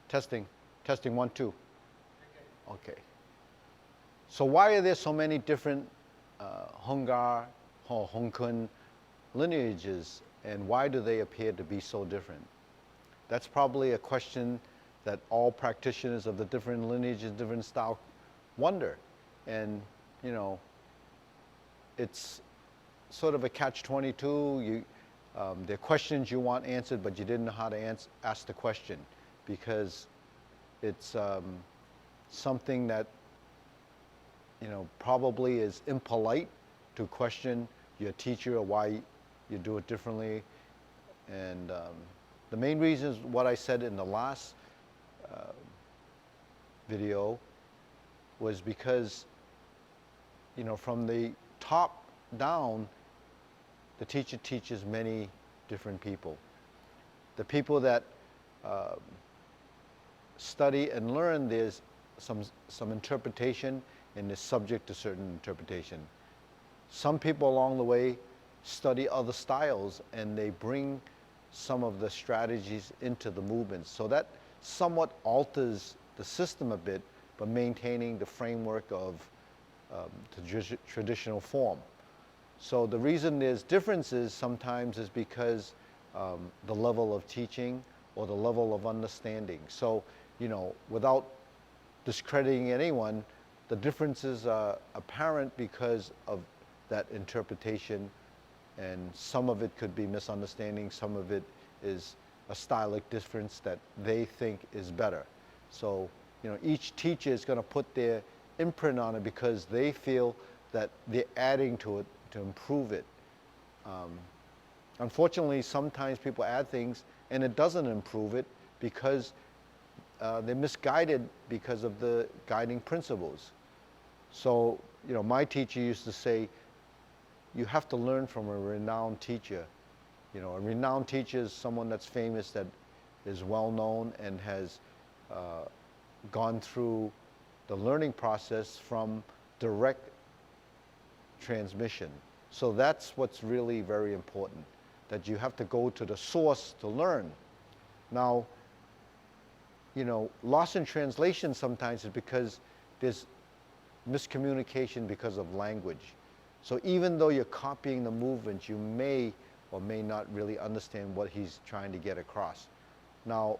Testing, testing 1, 2. Okay. So why are there so many different Hung Gar or Hung Kun lineages, and why do they appear to be so different? That's probably a question that all practitioners of the different lineages, different style, wonder. And, you know, it's sort of a catch-22. There are questions you want answered, but you didn't know how to ask the question, because it's something that, you know, probably is impolite to question your teacher or why you do it differently. And the main reason is what I said in the last video, was because, you know, from the top down, the teacher teaches many different people. The people that study and learn, there's some interpretation, and is subject to certain interpretation. Some people along the way study other styles, and they bring some of the strategies into the movements. So that somewhat alters the system a bit, but maintaining the framework of the traditional form. So the reason there's differences sometimes is because the level of teaching or the level of understanding. So, you know, without discrediting anyone, the differences are apparent because of that interpretation, and some of it could be misunderstanding, some of it is a stylistic difference that they think is better. So, you know, each teacher is going to put their imprint on it because they feel that they're adding to it to improve it. Unfortunately, sometimes people add things and it doesn't improve it because they're misguided because of the guiding principles. So, you know, my teacher used to say, you have to learn from a renowned teacher. You know, a renowned teacher is someone that's famous, that is well known and has gone through the learning process from direct transmission. So that's what's really very important, that you have to go to the source to learn. Now, you know, loss in translation sometimes is because there's miscommunication because of language. So even though you're copying the movements, you may or may not really understand what he's trying to get across. Now,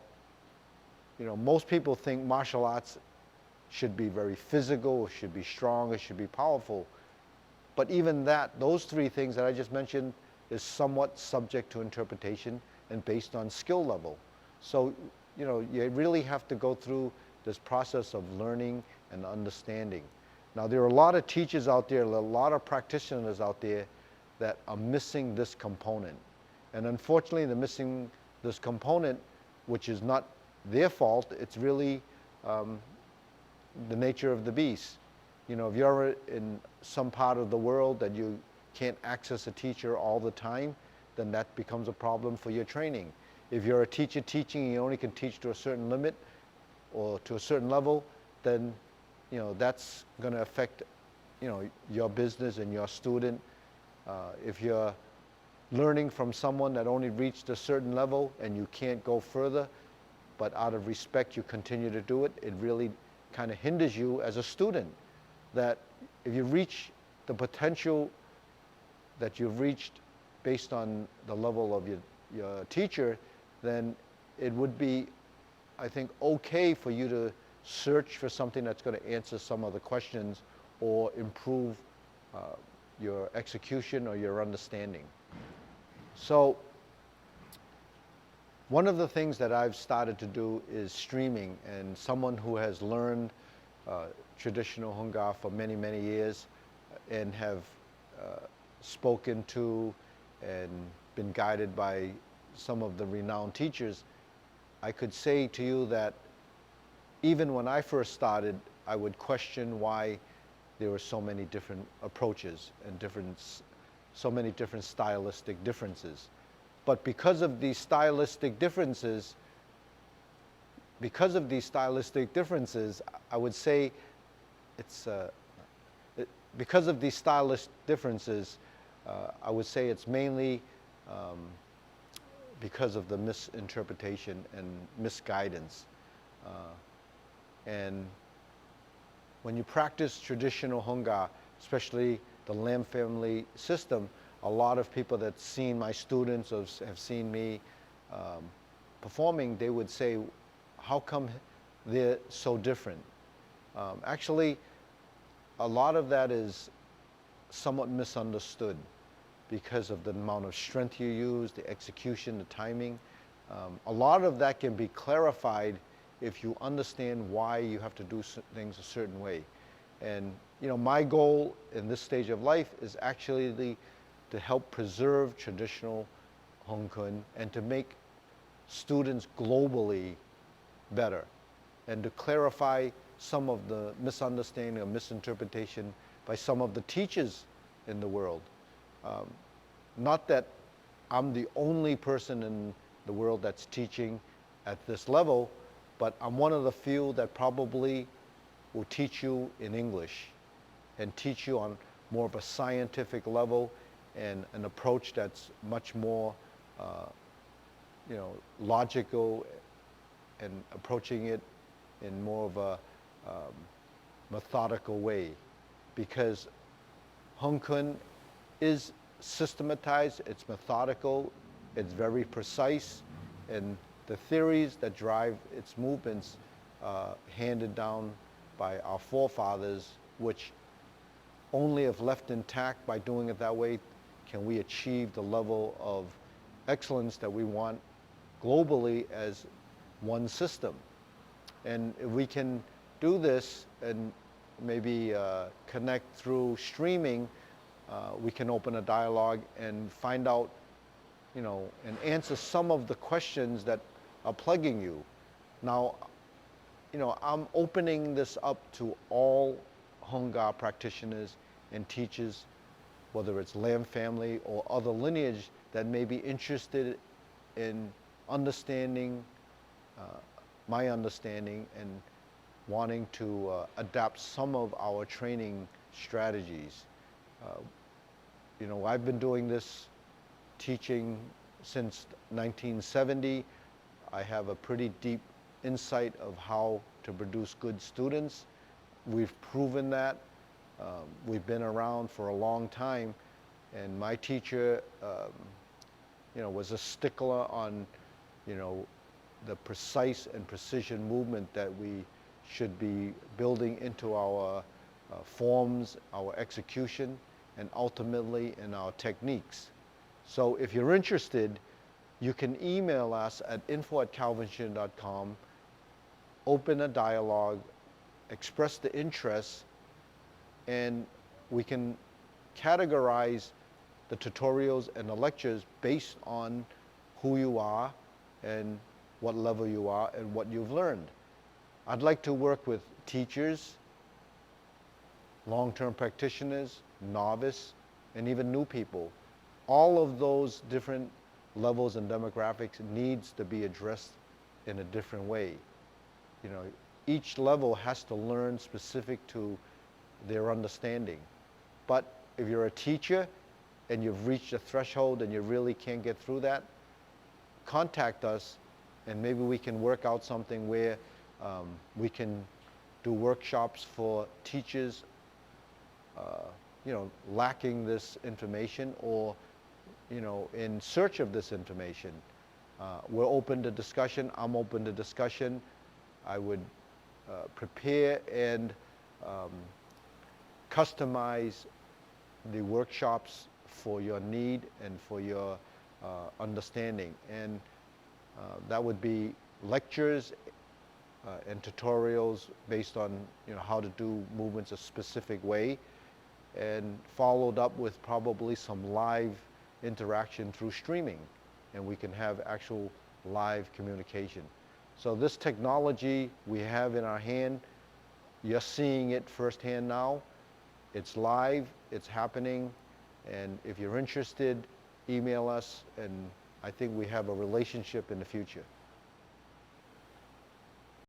you know, most people think martial arts should be very physical, should be strong, it should be powerful. But even that, those three things that I just mentioned, is somewhat subject to interpretation and based on skill level. So, you know, you really have to go through this process of learning and understanding. Now, there are a lot of teachers out there, a lot of practitioners out there that are missing this component. And unfortunately, they're missing this component, which is not their fault. It's really the nature of the beast. You know, if you're in some part of the world that you can't access a teacher all the time, then that becomes a problem for your training. If you're a teacher teaching and you only can teach to a certain limit or to a certain level, then, you know, that's going to affect, you know, your business and your student. If you're learning from someone that only reached a certain level and you can't go further, but out of respect you continue to do it, it really kind of hinders you as a student. That if you reach the potential that you've reached based on the level of your teacher, then it would be, I think, okay for you to search for something that's going to answer some of the questions or improve your execution or your understanding. So one of the things that I've started to do is streaming, and someone who has learned traditional Hung Gar for many, many years and have spoken to and been guided by some of the renowned teachers, I could say to you that even when I first started, I would question why there were so many different approaches and so many different stylistic differences. But because of these stylistic differences, I would say it's because of these stylistic differences, I would say it's mainly because of the misinterpretation and misguidance. And when you practice traditional Hung Gar, especially the Lam family system, a lot of people that seen my students or have seen me performing, they would say, how come they're so different? Actually, a lot of that is somewhat misunderstood because of the amount of strength you use, the execution, the timing. A lot of that can be clarified if you understand why you have to do things a certain way. And my goal in this stage of life is actually to help preserve traditional Hong Kong and to make students globally better and to clarify some of the misunderstanding or misinterpretation by some of the teachers in the world. Not that I'm the only person in the world that's teaching at this level, but I'm one of the few that probably will teach you in English and teach you on more of a scientific level and an approach that's much more logical and approaching it in more of a methodical way, because Hong Kong is systematized, it's methodical, it's very precise, and the theories that drive its movements handed down by our forefathers, which only if left intact by doing it that way can we achieve the level of excellence that we want globally as one system. And if we can do this and maybe connect through streaming, we can open a dialogue and find out, and answer some of the questions that are plaguing you. Now, I'm opening this up to all Hung Gar practitioners and teachers, whether it's Lam family or other lineage that may be interested in understanding my understanding and wanting to adapt some of our training strategies. I've been doing this teaching since 1970. I have a pretty deep insight of how to produce good students. We've proven that. We've been around for a long time, and my teacher was a stickler on the precise and precision movement that we should be building into our forms, our execution, and ultimately in our techniques. So if you're interested, you can email us at info@calvinshin.com, open a dialogue, express the interest, and we can categorize the tutorials and the lectures based on who you are and what level you are and what you've learned. I'd like to work with teachers, long-term practitioners, novice, and even new people. All of those different levels and demographics needs to be addressed in a different way. Each level has to learn specific to their understanding. But if you're a teacher and you've reached a threshold and you really can't get through that, contact us and maybe we can work out something where we can do workshops for teachers lacking this information or in search of this information. We're open to discussion. I'm open to discussion. I would prepare and customize the workshops for your need and for your understanding. And that would be lectures and tutorials based on how to do movements a specific way, and followed up with probably some live interaction through streaming, and we can have actual live communication. So this technology we have in our hand, you're seeing it firsthand now. It's live, it's happening, and if you're interested, email us, and I think we have a relationship in the future.